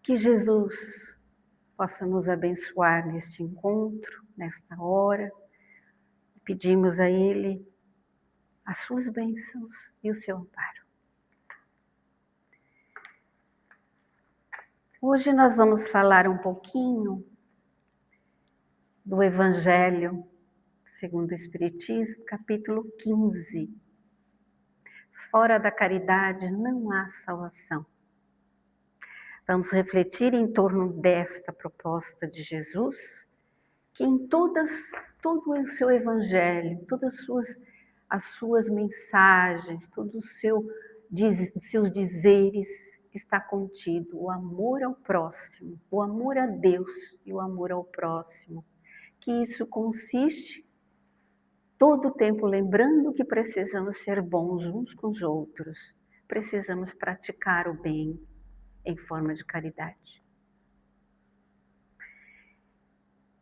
Que Jesus possa nos abençoar neste encontro, nesta hora. Pedimos a Ele as suas bênçãos e o seu amparo. Hoje nós vamos falar um pouquinho do Evangelho segundo o Espiritismo, capítulo 15. Fora da caridade não há salvação. Vamos refletir em torno desta proposta de Jesus, que em todo o seu Evangelho, todas as suas mensagens, todos os seus dizeres, está contido o amor ao próximo, o amor a Deus e o amor ao próximo. Que isso consiste todo o tempo lembrando que precisamos ser bons uns com os outros, precisamos praticar o bem em forma de caridade.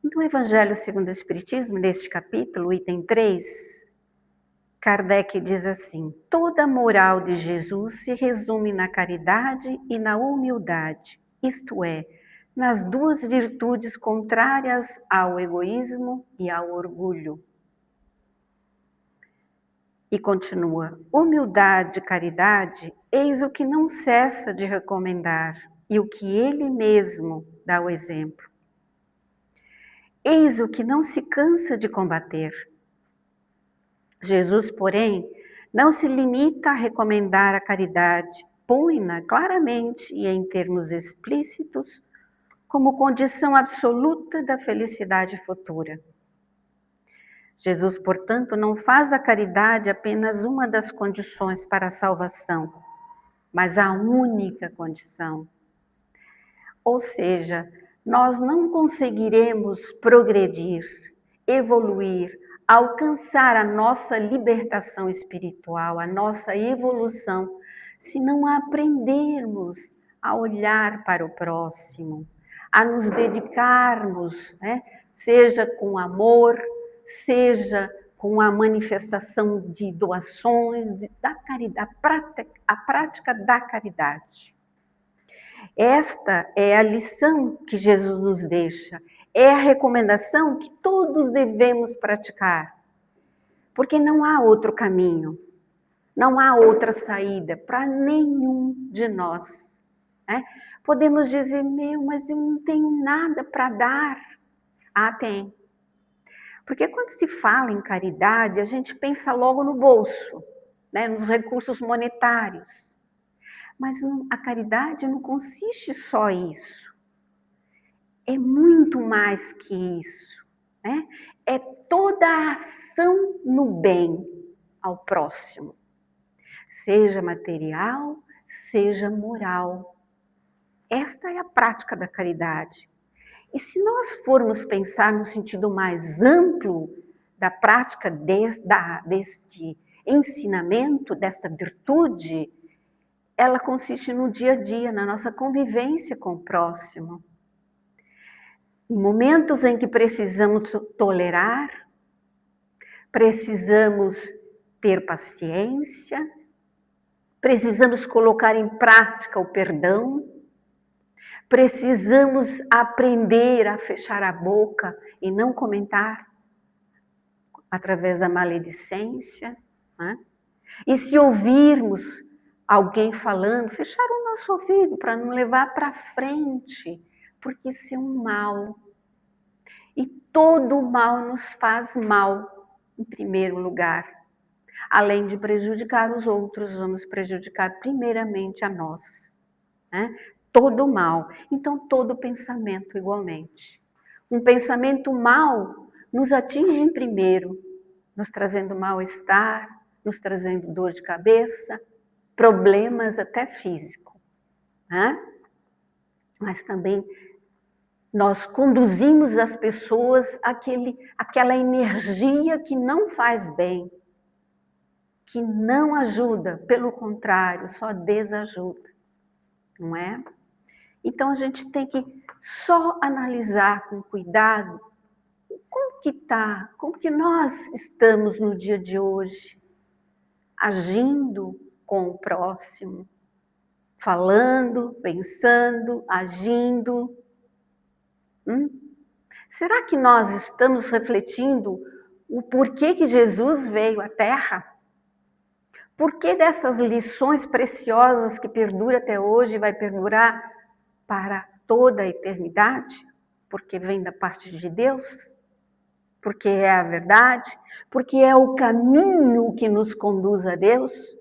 No Evangelho segundo o Espiritismo, neste capítulo, item 3, Kardec diz assim: toda a moral de Jesus se resume na caridade e na humildade, isto é, nas duas virtudes contrárias ao egoísmo e ao orgulho. E continua: humildade e caridade, eis o que não cessa de recomendar e o que ele mesmo dá o exemplo. Eis o que não se cansa de combater. Jesus, porém, não se limita a recomendar a caridade, põe-na claramente e em termos explícitos como condição absoluta da felicidade futura. Jesus, portanto, não faz da caridade apenas uma das condições para a salvação, mas a única condição. Ou seja, nós não conseguiremos progredir, evoluir, alcançar a nossa libertação espiritual, a nossa evolução, se não aprendermos a olhar para o próximo, a nos dedicarmos, seja com amor, seja com a manifestação de doações, da caridade, a prática da caridade. Esta é a lição que Jesus nos deixa, é a recomendação que todos devemos praticar, porque não há outro caminho, não há outra saída para nenhum de nós. Podemos dizer, mas eu não tenho nada para dar. Ah, tem. Porque quando se fala em caridade, a gente pensa logo no bolso, nos recursos monetários. Mas a caridade não consiste só isso. É muito mais que isso. É toda a ação no bem ao próximo. Seja material, seja moral. Esta é a prática da caridade. E se nós formos pensar no sentido mais amplo da prática deste ensinamento, desta virtude, ela consiste no dia a dia, na nossa convivência com o próximo. Em momentos em que precisamos tolerar, precisamos ter paciência, precisamos colocar em prática o perdão, precisamos aprender a fechar a boca e não comentar através da maledicência. E se ouvirmos alguém falando, fechar o nosso ouvido para não levar para frente, porque isso é um mal. E todo mal nos faz mal, em primeiro lugar. Além de prejudicar os outros, vamos prejudicar primeiramente a nós. Todo mal. Então, todo pensamento igualmente. Um pensamento mal nos atinge em primeiro, nos trazendo mal-estar, nos trazendo dor de cabeça, problemas até físicos. Mas também nós conduzimos as pessoas àquela energia que não faz bem, que não ajuda, pelo contrário, só desajuda, não é? Então a gente tem que só analisar com cuidado como que nós estamos no dia de hoje, agindo com o próximo, falando, pensando, agindo. Será que nós estamos refletindo o porquê que Jesus veio à Terra? Por que dessas lições preciosas que perdura até hoje e vai perdurar para toda a eternidade? Porque vem da parte de Deus? Porque é a verdade? Porque é o caminho que nos conduz a Deus?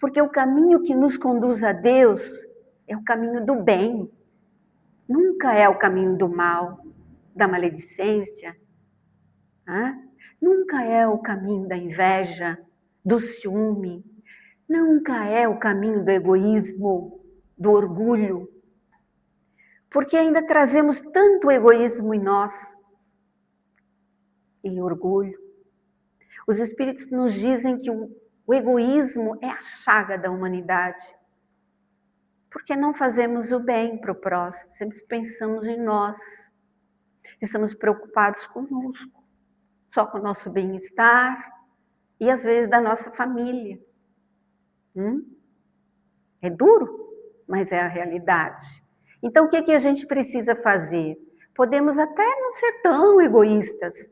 Porque o caminho que nos conduz a Deus é o caminho do bem. Nunca é o caminho do mal, da maledicência. Nunca é o caminho da inveja, do ciúme. Nunca é o caminho do egoísmo, do orgulho. Porque ainda trazemos tanto egoísmo em nós e orgulho. Os Espíritos nos dizem que o egoísmo é a chaga da humanidade. Porque não fazemos o bem para o próximo, sempre pensamos em nós. Estamos preocupados conosco, só com o nosso bem-estar e às vezes da nossa família. É duro, mas é a realidade. Então o que a gente precisa fazer? Podemos até não ser tão egoístas,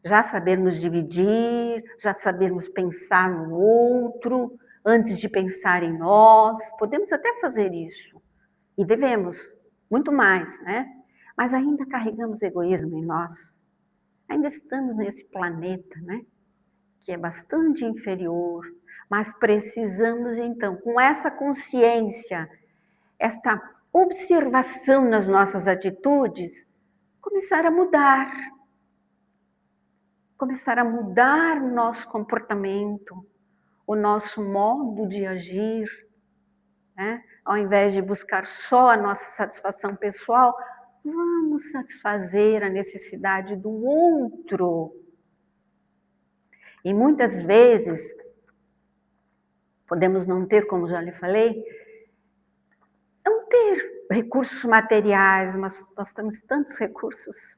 já sabermos dividir, já sabermos pensar no outro, antes de pensar em nós, podemos até fazer isso. E devemos, muito mais, né? Mas ainda carregamos egoísmo em nós. Ainda estamos nesse planeta, né? Que é bastante inferior, mas precisamos então, com essa consciência, esta observação nas nossas atitudes, começar a mudar. Começar a mudar o nosso comportamento, o nosso modo de agir, né? Ao invés de buscar só a nossa satisfação pessoal, vamos satisfazer a necessidade do outro. E muitas vezes, podemos não ter, como já lhe falei, não ter recursos materiais, mas nós temos tantos recursos.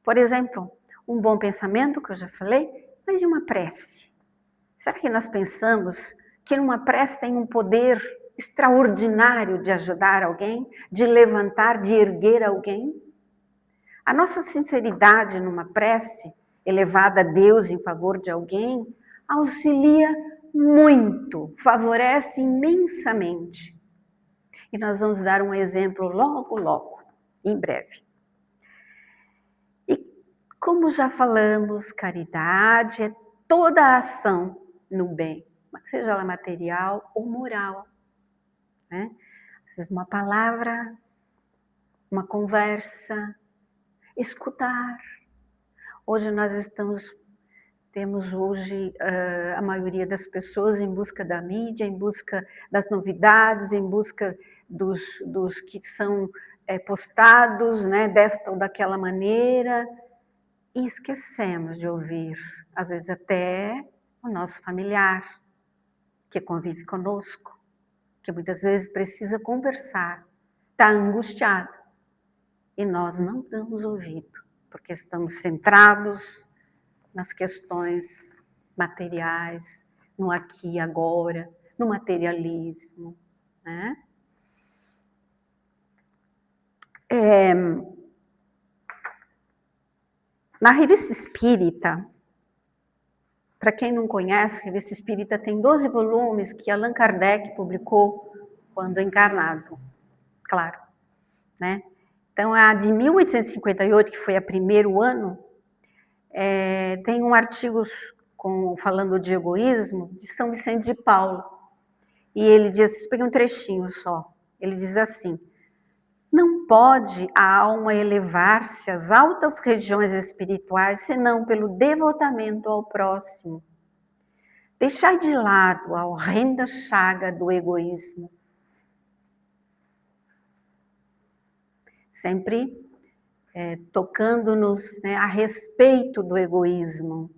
Por exemplo, um bom pensamento, que eu já falei, mas de uma prece. Será que nós pensamos que uma prece tem um poder extraordinário de ajudar alguém, de levantar, de erguer alguém? A nossa sinceridade numa prece, elevada a Deus em favor de alguém, auxilia muito, favorece imensamente. E nós vamos dar um exemplo logo, em breve. E como já falamos, caridade é toda a ação no bem, seja ela material ou moral, né? Uma palavra, uma conversa, escutar. Hoje nós temos hoje a maioria das pessoas em busca da mídia, em busca das novidades, em busca dos que são postados, né, desta ou daquela maneira, e esquecemos de ouvir, às vezes até o nosso familiar, que convive conosco, que muitas vezes precisa conversar, está angustiado, e nós não damos ouvido, porque estamos centrados nas questões materiais, no aqui e agora, no materialismo, né? Na Revista Espírita, para quem não conhece, a Revista Espírita tem 12 volumes que Allan Kardec publicou quando encarnado, claro, né? Então, a de 1858, que foi a primeiro ano, tem um artigo falando de egoísmo de São Vicente de Paulo. E ele diz, peguei um trechinho só, ele diz assim: não pode a alma elevar-se às altas regiões espirituais senão pelo devotamento ao próximo. Deixai de lado a horrenda chaga do egoísmo. Sempre tocando-nos, né, a respeito do egoísmo.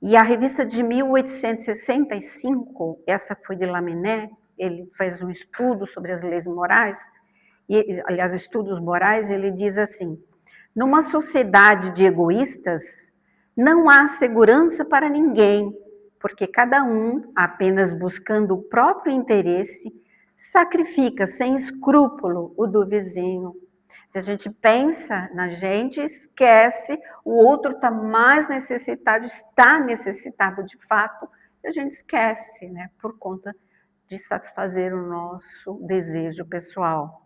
E a revista de 1865, essa foi de Lamennais, ele fez um estudo sobre as leis morais, e, aliás, estudos morais, ele diz assim: numa sociedade de egoístas, não há segurança para ninguém, porque cada um, apenas buscando o próprio interesse, sacrifica sem escrúpulo o do vizinho. Se a gente pensa na gente, esquece, o outro está necessitado de fato, e a gente esquece, né, por conta de satisfazer o nosso desejo pessoal.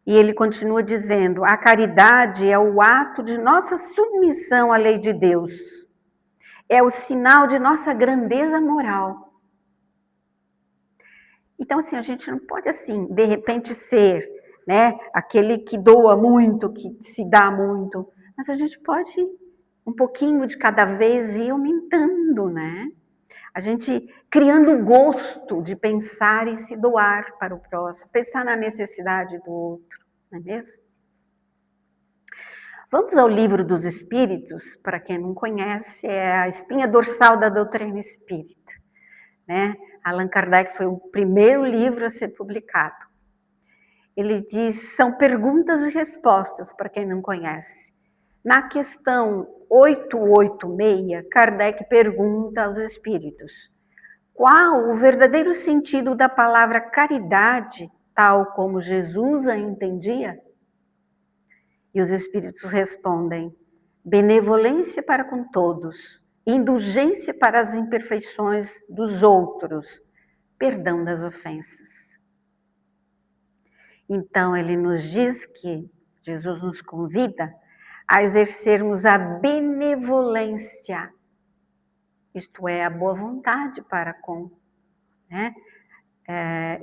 E ele continua dizendo, a caridade é o ato de nossa submissão à lei de Deus, é o sinal de nossa grandeza moral. Então, assim, a gente não pode, assim, de repente ser, né, aquele que doa muito, que se dá muito, mas a gente pode, um pouquinho de cada vez, ir aumentando, né? A gente criando o gosto de pensar e se doar para o próximo, pensar na necessidade do outro, não é mesmo? Vamos ao Livro dos Espíritos, para quem não conhece, é a espinha dorsal da doutrina espírita, né? Allan Kardec foi o primeiro livro a ser publicado. Ele diz, são perguntas e respostas, para quem não conhece. Na questão 886, Kardec pergunta aos espíritos, qual o verdadeiro sentido da palavra caridade, tal como Jesus a entendia? E os espíritos respondem, benevolência para com todos, indulgência para as imperfeições dos outros, perdão das ofensas. Então, ele nos diz que Jesus nos convida a exercermos a benevolência, isto é, a boa vontade para com, né?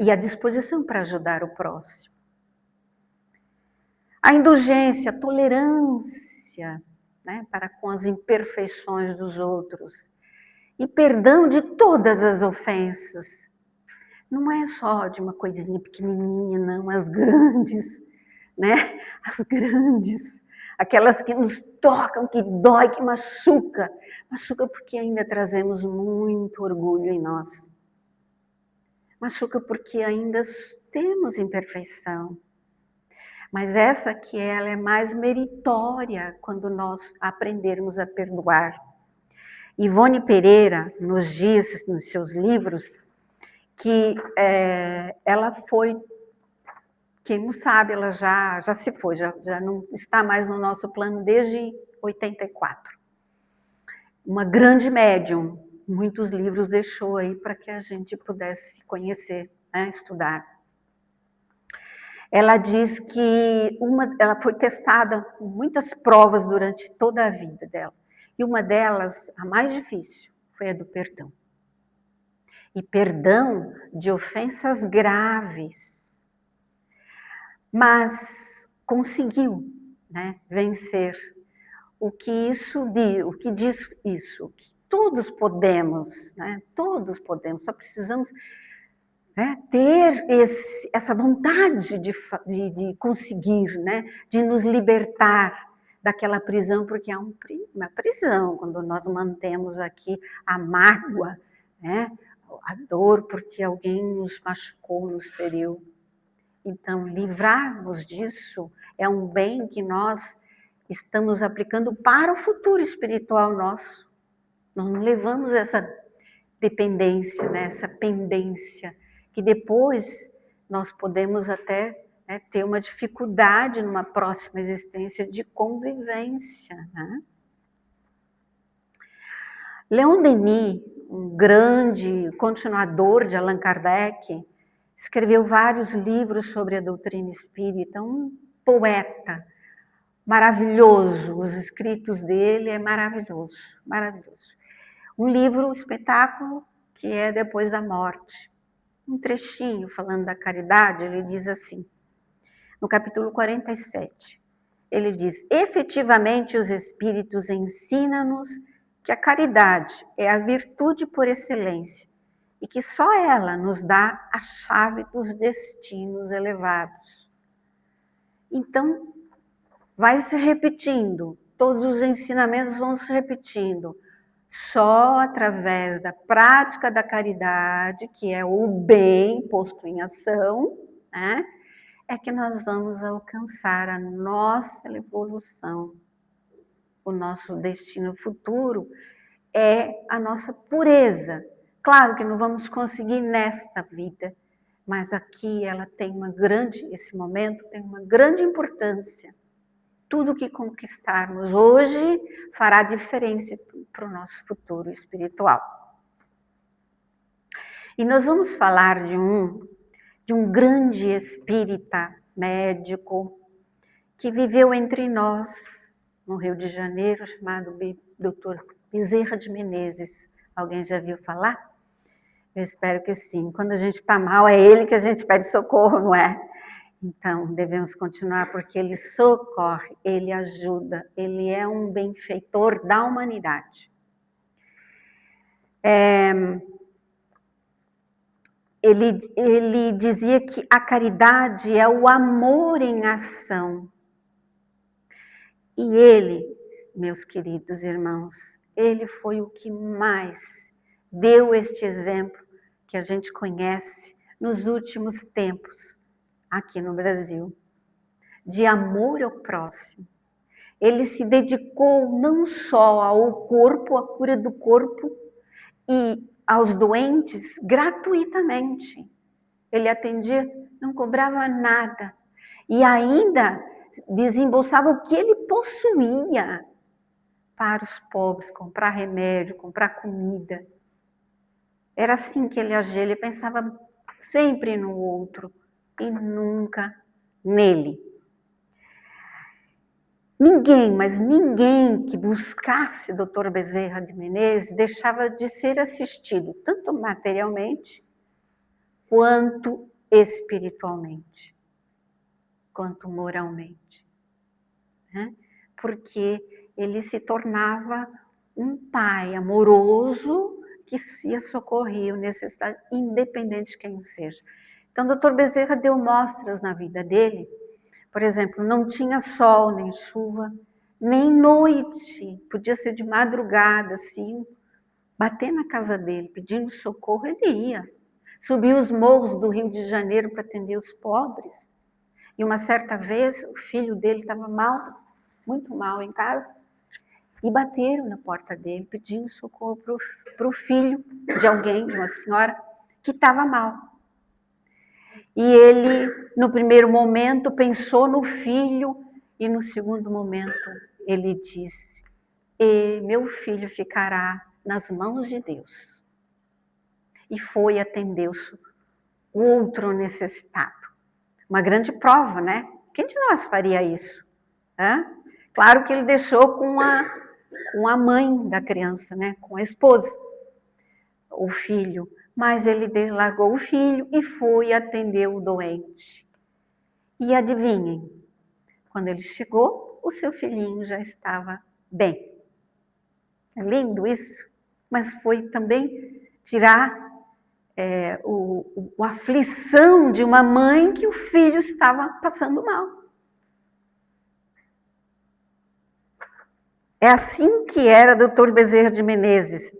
E a disposição para ajudar o próximo. A indulgência, a tolerância, né, para com as imperfeições dos outros. E perdão de todas as ofensas. Não é só de uma coisinha pequenininha, não, as grandes, né? As grandes, aquelas que nos tocam, que dói, que machuca. Machuca porque ainda trazemos muito orgulho em nós. Machuca porque ainda temos imperfeição. Mas essa que ela é mais meritória quando nós aprendermos a perdoar. Ivone Pereira nos diz nos seus livros que ela foi, quem não sabe, ela já se foi, já não está mais no nosso plano desde 84. Uma grande médium, muitos livros deixou aí para que a gente pudesse conhecer, né, estudar. Ela diz que ela foi testada com muitas provas durante toda a vida dela. E uma delas, a mais difícil, foi a do perdão. E perdão de ofensas graves. Mas conseguiu, né, vencer. O que diz isso? Que todos podemos, né? Todos podemos, só precisamos, né, ter essa vontade de conseguir, né, de nos libertar daquela prisão, porque é uma prisão quando nós mantemos aqui a mágoa, né, a dor porque alguém nos machucou, nos feriu. Então, livrar-nos disso é um bem que nós estamos aplicando para o futuro espiritual nosso. Nós não levamos essa dependência, né, essa pendência, que depois nós podemos até, né, ter uma dificuldade numa próxima existência de convivência, né? Leon Denis, um grande continuador de Allan Kardec, escreveu vários livros sobre a doutrina espírita, um poeta maravilhoso, os escritos dele é maravilhoso, maravilhoso. Um livro, um espetáculo, que é Depois da Morte. Um trechinho falando da caridade, ele diz assim, no capítulo 47, ele diz, efetivamente os espíritos ensinam-nos que a caridade é a virtude por excelência e que só ela nos dá a chave dos destinos elevados. Então, vai se repetindo, todos os ensinamentos vão se repetindo. Só através da prática da caridade, que é o bem posto em ação, né, é que nós vamos alcançar a nossa evolução. O nosso destino futuro é a nossa pureza. Claro que não vamos conseguir nesta vida, mas aqui ela tem esse momento tem uma grande importância. Tudo que conquistarmos hoje fará diferença para o nosso futuro espiritual. E nós vamos falar de um grande espírita médico que viveu entre nós, no Rio de Janeiro, chamado Dr. Bezerra de Menezes. Alguém já viu falar? Eu espero que sim. Quando a gente está mal, é ele que a gente pede socorro, não é? Então, devemos continuar, porque ele socorre, ele ajuda, ele é um benfeitor da humanidade. Ele dizia que a caridade é o amor em ação. E ele, meus queridos irmãos, ele foi o que mais deu este exemplo que a gente conhece nos últimos tempos aqui no Brasil, de amor ao próximo. Ele se dedicou não só ao corpo, à cura do corpo e aos doentes gratuitamente. Ele atendia, não cobrava nada. E ainda desembolsava o que ele possuía para os pobres, comprar remédio, comprar comida. Era assim que ele agia, ele pensava sempre no outro e nunca nele. Ninguém, mas ninguém que buscasse Dr. Bezerra de Menezes deixava de ser assistido, tanto materialmente quanto espiritualmente, quanto moralmente. Né? Porque ele se tornava um pai amoroso que se socorria o necessitado, independente de quem seja. Então, o Dr. Bezerra deu mostras na vida dele. Por exemplo, não tinha sol, nem chuva, nem noite. Podia ser de madrugada, assim, bater na casa dele, pedindo socorro, ele ia. Subiu os morros do Rio de Janeiro para atender os pobres. E uma certa vez, o filho dele estava mal, muito mal em casa, e bateram na porta dele, pedindo socorro para o filho de alguém, de uma senhora, que estava mal. E ele, no primeiro momento, pensou no filho, e no segundo momento, ele disse, meu filho ficará nas mãos de Deus. E foi atender o outro necessitado. Uma grande prova, né? Quem de nós faria isso? Claro que ele deixou com a mãe da criança, né? Com a esposa, o filho. Mas ele largou o filho e foi atender o doente. E adivinhem, quando ele chegou, o seu filhinho já estava bem. É lindo isso, mas foi também tirar a aflição de uma mãe que o filho estava passando mal. É assim que era Dr. Bezerra de Menezes.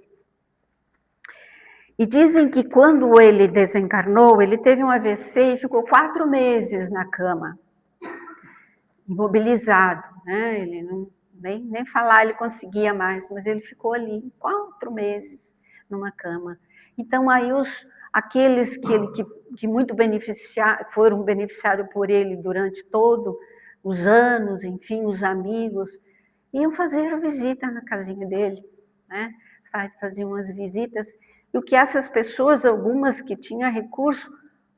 E dizem que quando ele desencarnou, ele teve um AVC e ficou 4 meses na cama, imobilizado, né? Ele nem falar ele conseguia mais, mas ele ficou ali 4 meses numa cama. Então aí aqueles que muito foram beneficiados por ele durante todos os anos, enfim, os amigos, iam fazer visita na casinha dele, né? Faziam umas visitas. E o que essas pessoas, algumas que tinham recurso,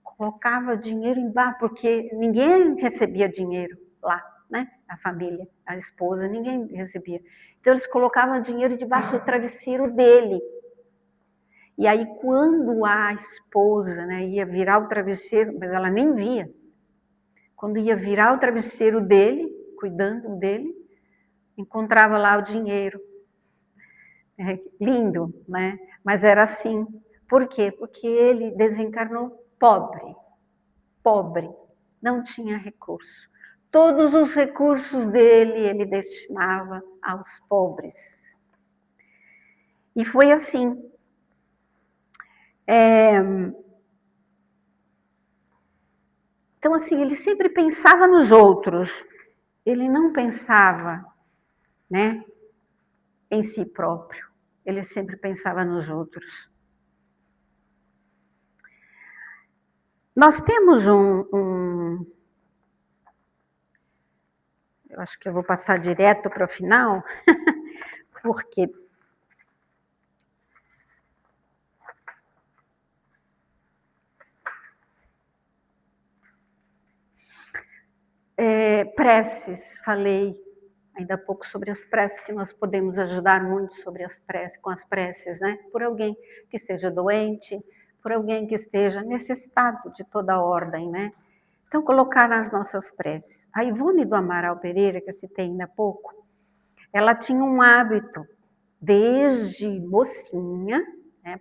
colocava dinheiro embaixo, porque ninguém recebia dinheiro lá, né? A família, a esposa, ninguém recebia. Então eles colocavam dinheiro debaixo do travesseiro dele. E aí quando a esposa, né, ia virar o travesseiro, mas ela nem via, quando ia virar o travesseiro dele, cuidando dele, encontrava lá o dinheiro. Lindo, né? Mas era assim. Por quê? Porque ele desencarnou pobre, não tinha recurso. Todos os recursos dele ele destinava aos pobres. E foi assim. Então, assim, ele sempre pensava nos outros. Ele não pensava, né, em si próprio. ele sempre pensava nos outros. Nós temos eu acho que eu vou passar direto para o final, porque preces, falei ainda há pouco sobre as preces, que nós podemos ajudar muito sobre as preces, com as preces, né? Por alguém que esteja doente, por alguém que esteja necessitado de toda a ordem, né? Então, colocar nas nossas preces. A Ivone do Amaral Pereira, que eu citei ainda há pouco, ela tinha um hábito, desde mocinha, né?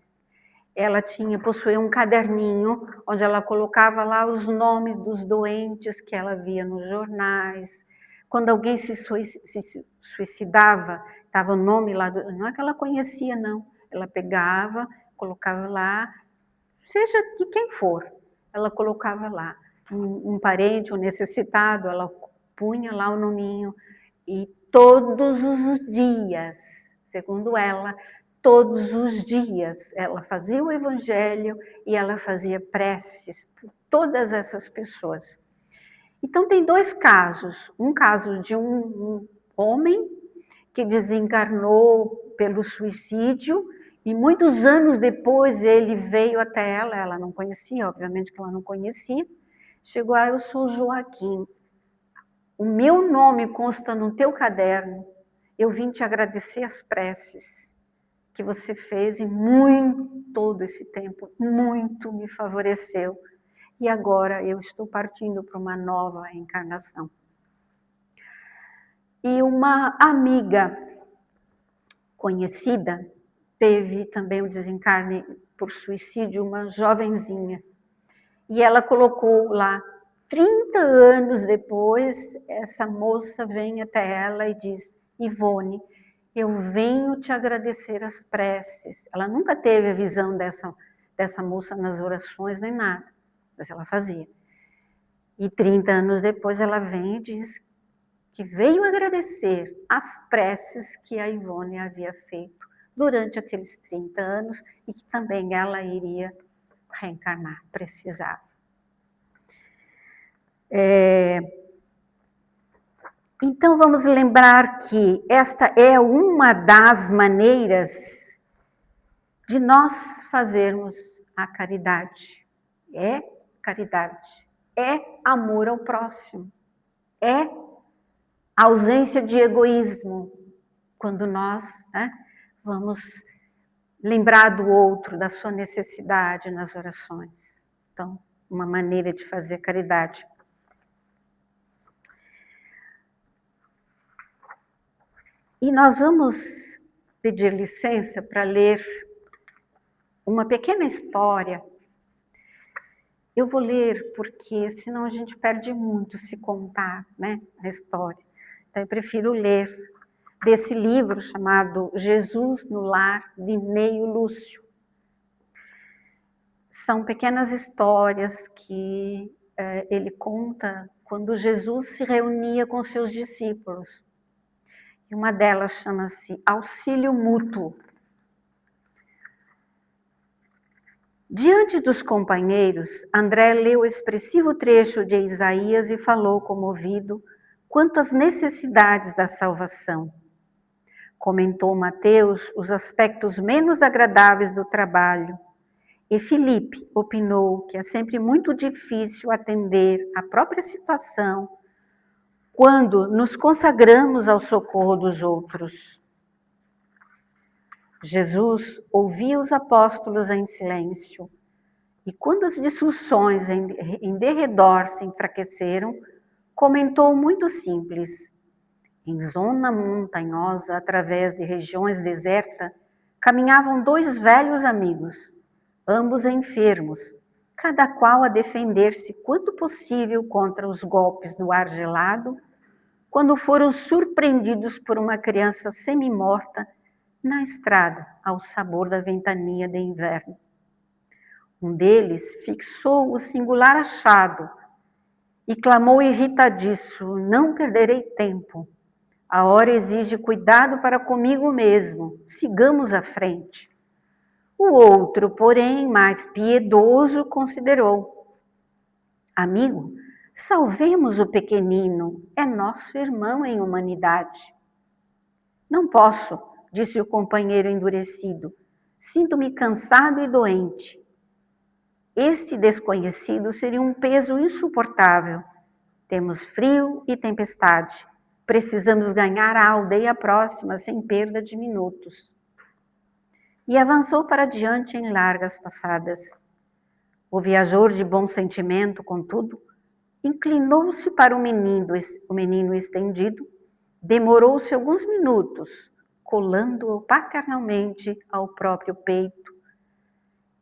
Ela possuía um caderninho, onde ela colocava lá os nomes dos doentes que ela via nos jornais. Quando alguém se suicidava, estava o nome lá, não é que ela conhecia, não. Ela pegava, colocava lá, seja de quem for, ela colocava lá. Um parente, um necessitado, ela punha lá o nominho. E todos os dias, segundo ela, todos os dias, ela fazia o evangelho e ela fazia preces por todas essas pessoas. Então, tem dois casos. Um caso de um homem que desencarnou pelo suicídio e muitos anos depois ele veio até ela não conhecia, obviamente que ela não conhecia, chegou, eu sou Joaquim, o meu nome consta no teu caderno, eu vim te agradecer as preces que você fez e muito, todo esse tempo, muito me favoreceu. E agora eu estou partindo para uma nova encarnação. E uma amiga conhecida teve também um desencarne por suicídio, uma jovenzinha. E ela colocou lá, 30 anos depois, essa moça vem até ela e diz, Ivone, eu venho te agradecer as preces. Ela nunca teve a visão dessa moça nas orações, nem nada, mas ela fazia. E 30 anos depois ela vem e diz que veio agradecer as preces que a Ivone havia feito durante aqueles 30 anos e que também ela iria reencarnar, precisava. Então, vamos lembrar que esta é uma das maneiras de nós fazermos a caridade. É caridade, é amor ao próximo, é ausência de egoísmo, quando nós vamos lembrar do outro, da sua necessidade nas orações. Então, uma maneira de fazer caridade. E nós vamos pedir licença para ler uma pequena história. Eu vou ler porque senão a gente perde muito se contar, né, a história. Então eu prefiro ler desse livro chamado Jesus no Lar, de Neio Lúcio. São pequenas histórias que ele conta quando Jesus se reunia com seus discípulos. E uma delas chama-se Auxílio Mútuo. Diante dos companheiros, André leu o expressivo trecho de Isaías e falou comovido quanto às necessidades da salvação. Comentou Mateus os aspectos menos agradáveis do trabalho, e Filipe opinou que é sempre muito difícil atender à própria situação quando nos consagramos ao socorro dos outros. Jesus ouvia os apóstolos em silêncio, e quando as discussões em derredor se enfraqueceram, comentou muito simples. Em zona montanhosa, através de regiões desertas, caminhavam dois velhos amigos, ambos enfermos, cada qual a defender-se quanto possível contra os golpes do ar gelado, quando foram surpreendidos por uma criança semi-morta na estrada, ao sabor da ventania de inverno. Um deles fixou o singular achado e clamou irritadiço, não perderei tempo. A hora exige cuidado para comigo mesmo. Sigamos à frente. O outro, porém, mais piedoso, considerou: amigo, salvemos o pequenino, é nosso irmão em humanidade. Não posso, disse o companheiro endurecido. Sinto-me cansado e doente. Este desconhecido seria um peso insuportável. Temos frio e tempestade. Precisamos ganhar a aldeia próxima sem perda de minutos. E avançou para diante em largas passadas. O viajor de bom sentimento, contudo, inclinou-se para o menino estendido, demorou-se alguns minutos, colando-o paternalmente ao próprio peito,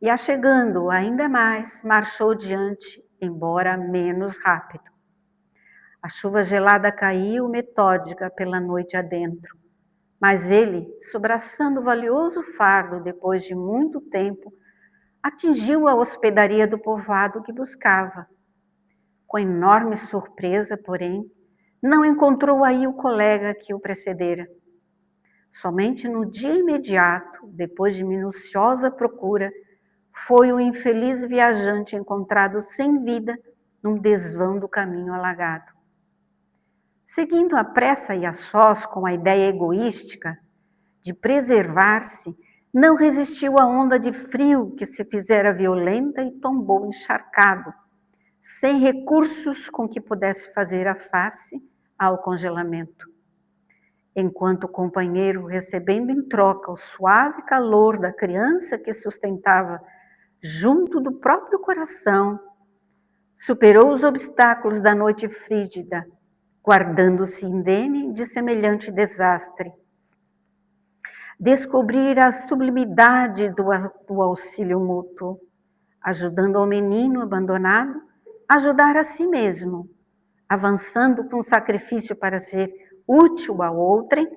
e achegando-o ainda mais, marchou diante, embora menos rápido. A chuva gelada caiu metódica pela noite adentro, mas ele, sobraçando o valioso fardo depois de muito tempo, atingiu a hospedaria do povoado que buscava. Com enorme surpresa, porém, não encontrou aí o colega que o precedera. Somente no dia imediato, depois de minuciosa procura, foi o infeliz viajante encontrado sem vida num desvão do caminho alagado. Seguindo à pressa e a sós com a ideia egoística de preservar-se, não resistiu à onda de frio que se fizera violenta e tombou encharcado, sem recursos com que pudesse fazer a face ao congelamento. Enquanto o companheiro, recebendo em troca o suave calor da criança que sustentava junto do próprio coração, superou os obstáculos da noite frígida, guardando-se indene de semelhante desastre. Descobrir a sublimidade do auxílio mútuo, ajudando ao menino abandonado, ajudar a si mesmo, avançando com sacrifício para ser útil a outrem,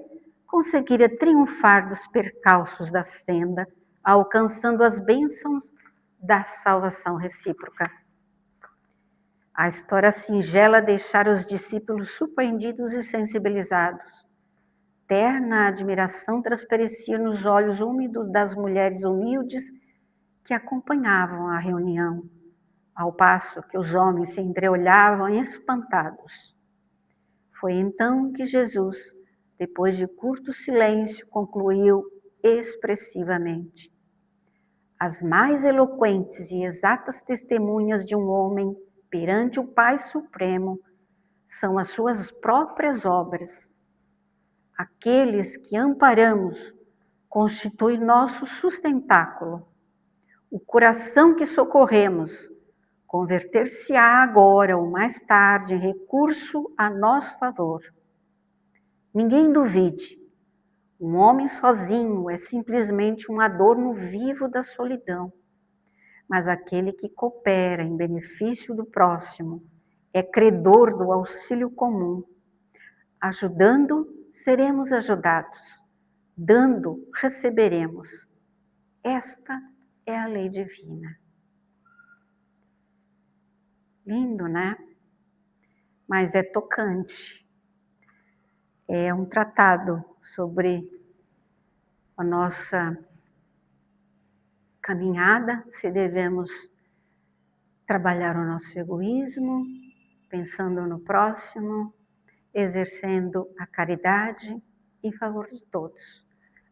conseguira triunfar dos percalços da senda, alcançando as bênçãos da salvação recíproca. A história singela deixara os discípulos surpreendidos e sensibilizados. Terna admiração transparecia nos olhos úmidos das mulheres humildes que acompanhavam a reunião, ao passo que os homens se entreolhavam espantados. Foi então que Jesus, depois de curto silêncio, concluiu expressivamente: as mais eloquentes e exatas testemunhas de um homem perante o Pai Supremo são as suas próprias obras. Aqueles que amparamos constituem nosso sustentáculo. O coração que socorremos converter-se-á agora ou mais tarde em recurso a nosso favor. Ninguém duvide, um homem sozinho é simplesmente um adorno vivo da solidão, mas aquele que coopera em benefício do próximo é credor do auxílio comum. Ajudando, seremos ajudados. Dando, receberemos. Esta é a lei divina. Lindo, né? Mas é tocante. É um tratado sobre a nossa caminhada, se devemos trabalhar o nosso egoísmo, pensando no próximo, exercendo a caridade em favor de todos.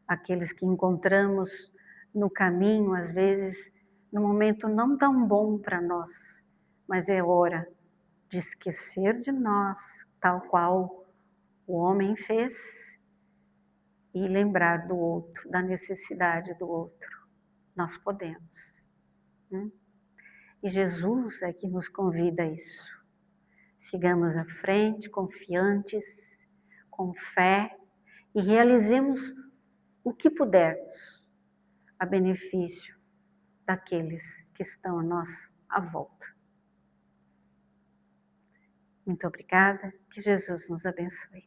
Aqueles que encontramos no caminho, às vezes, num momento não tão bom para nós, mas é hora de esquecer de nós, tal qual o homem fez, e lembrar do outro, da necessidade do outro. Nós podemos. E Jesus é que nos convida a isso. Sigamos à frente, confiantes, com fé, e realizemos o que pudermos a benefício daqueles que estão à volta. Muito obrigada, que Jesus nos abençoe.